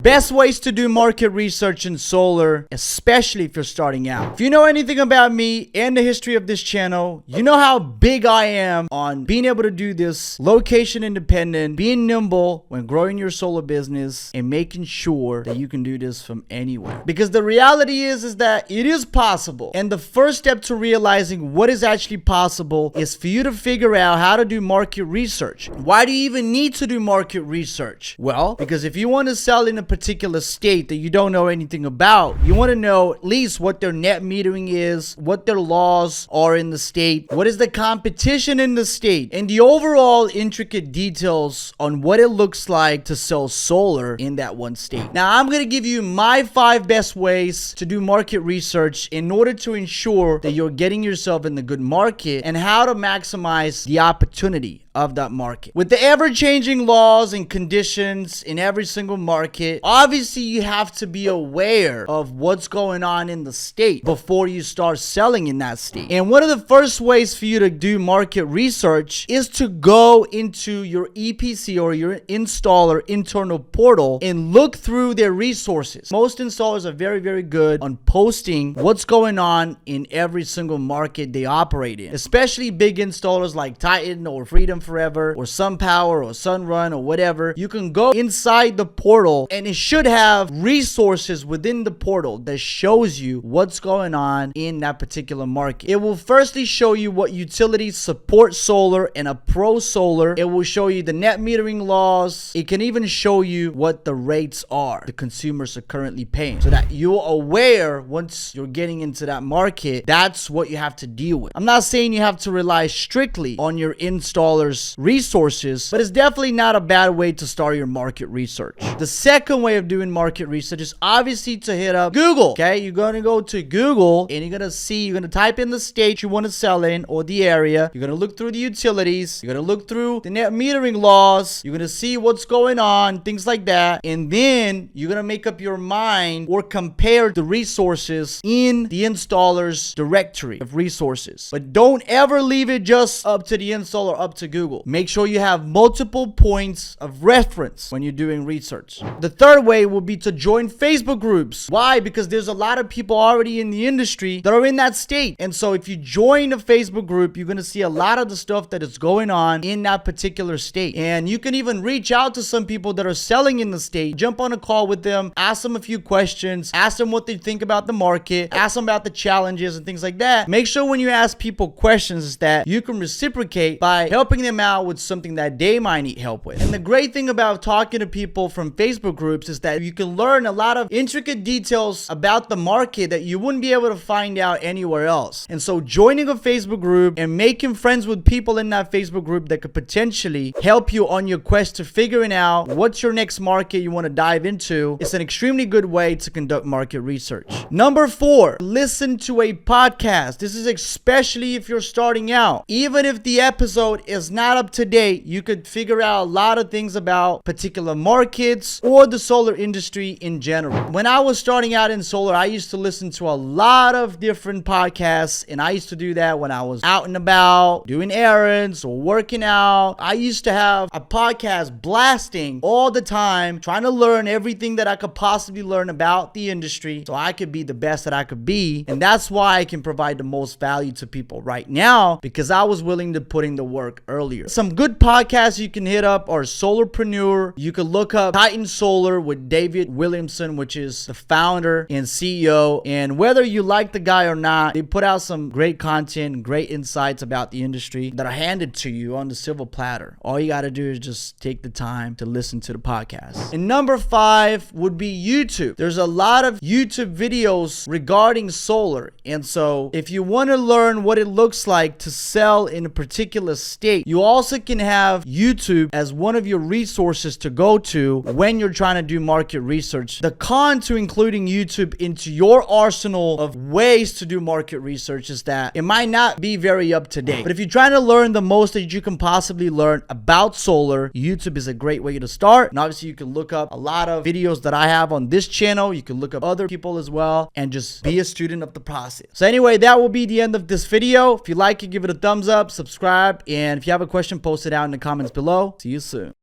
Best ways to do market research in solar, especially if you're starting out. If you know anything about me and the history of this channel, you know how big I am on being able to do this location independent, being nimble when growing your solar business, and making sure that you can do this from anywhere. Because the reality is that it is possible. And the first step to realizing what is actually possible is for you to figure out how to do market research. Why do you even need to do market research? Well, because if you want to sell in a particular state that you don't know anything about, you want to know at least what their net metering is, what their laws are in the state, what is the competition in the state, and the overall intricate details on what it looks like to sell solar in that one state. Now, I'm going to give you my 5 best ways to do market research in order to ensure that you're getting yourself in the good market and how to maximize the opportunity of that market. With the ever-changing laws and conditions in every single market, obviously you have to be aware of what's going on in the state before you start selling in that state. And one of the first ways for you to do market research is to go into your EPC or your installer internal portal and look through their resources. Most installers are very, very good on posting what's going on in every single market they operate in, especially big installers like Titan or Freedom Forever or SunPower or Sunrun or whatever. You can go inside the portal and it should have resources within the portal that shows you what's going on in that particular market. It will firstly show you what utilities support solar and a pro solar. It will show you the net metering laws. It can even show you what the rates are the consumers are currently paying, so that you're aware once you're getting into that market, that's what you have to deal with. I'm not saying you have to rely strictly on your installer's resources, but it's definitely not a bad way to start your market research. The second way of doing market research is obviously to hit up Google. Okay, you're going to go to Google and you're going to type in the state you want to sell in or the area. You're going to look through the utilities. You're going to look through the net metering laws. You're going to see what's going on, things like that. And then you're going to make up your mind or compare the resources in the installer's directory of resources. But don't ever leave it just up to the installer, up to Google. Make sure you have multiple points of reference when you're doing research. The third way will be to join Facebook groups. Why? Because there's a lot of people already in the industry that are in that state. And so if you join a Facebook group, you're going to see a lot of the stuff that is going on in that particular state. And you can even reach out to some people that are selling in the state, jump on a call with them, ask them a few questions, ask them what they think about the market, ask them about the challenges and things like that. Make sure when you ask people questions that you can reciprocate by helping them out with something that they might need help with. And the great thing about talking to people from Facebook groups is that you can learn a lot of intricate details about the market that you wouldn't be able to find out anywhere else. And so joining a Facebook group and making friends with people in that Facebook group that could potentially help you on your quest to figuring out what's your next market you want to dive into is an extremely good way to conduct market research. Number 4, listen to a podcast. This is especially if you're starting out. Even if the episode is not up to date, you could figure out a lot of things about particular markets or the solar industry in general. When I was starting out in solar, I used to listen to a lot of different podcasts, and I used to do that when I was out and about doing errands or working out. I used to have a podcast blasting all the time, trying to learn everything that I could possibly learn about the industry so I could be the best that I could be. And that's why I can provide the most value to people right now, because I was willing to put in the work earlier. Some good podcasts you can hit up are Solarpreneur. You can look up Titan Solar with David Williamson, which is the founder and CEO. And whether you like the guy or not, they put out some great content, great insights about the industry that are handed to you on the silver platter. All you got to do is just take the time to listen to the podcast. And number 5 would be YouTube. There's a lot of YouTube videos regarding solar. And so if you want to learn what it looks like to sell in a particular state, you also can have YouTube as one of your resources to go to when you're trying to do market research. The con to including YouTube into your arsenal of ways to do market research is that it might not be very up to date. But if you're trying to learn the most that you can possibly learn about solar, YouTube is a great way to start. And obviously you can look up a lot of videos that I have on this channel. You can look up other people as well and just be a student of the process. So anyway, that will be the end of this video. If you like it, give it a thumbs up, subscribe, and if you have a question, post it out in the comments below. See you soon.